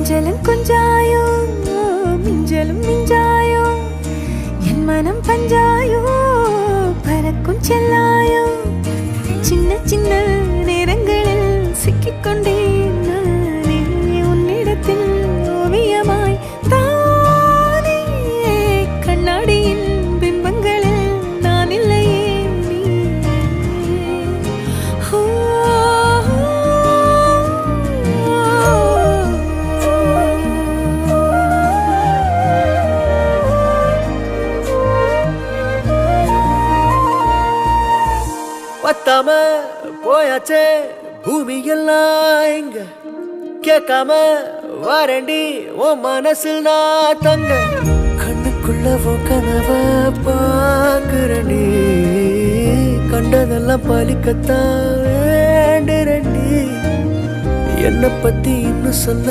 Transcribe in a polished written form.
கொஞ்சலும் கொஞ்சாயோ மிஞ்சலும் மிஞ்சாயோ என் மனம் பஞ்சாயோ பறக்கும் செல்லாயோ சின்ன சின்ன நேரங்களில் சிக்கிக்கொண்டேன் நானே உன்னிடத்தில் ஓவியமாய் தானே கண்ணாடியின் பிம்பங்களில் நான் இல்லையே நீ பத்தாம போயாச்சே பூமி எல்லாம் இங்க கேட்காம வாரண்டி உன் மனசில் நான் தங்க கண்ணுக்குள்ள உன் கனவ பாக்குறண்டி கண்டதெல்லாம் பலிக்கத்தான் வேண்டுறண்டி என்னை பத்தி இன்னும் சொல்ல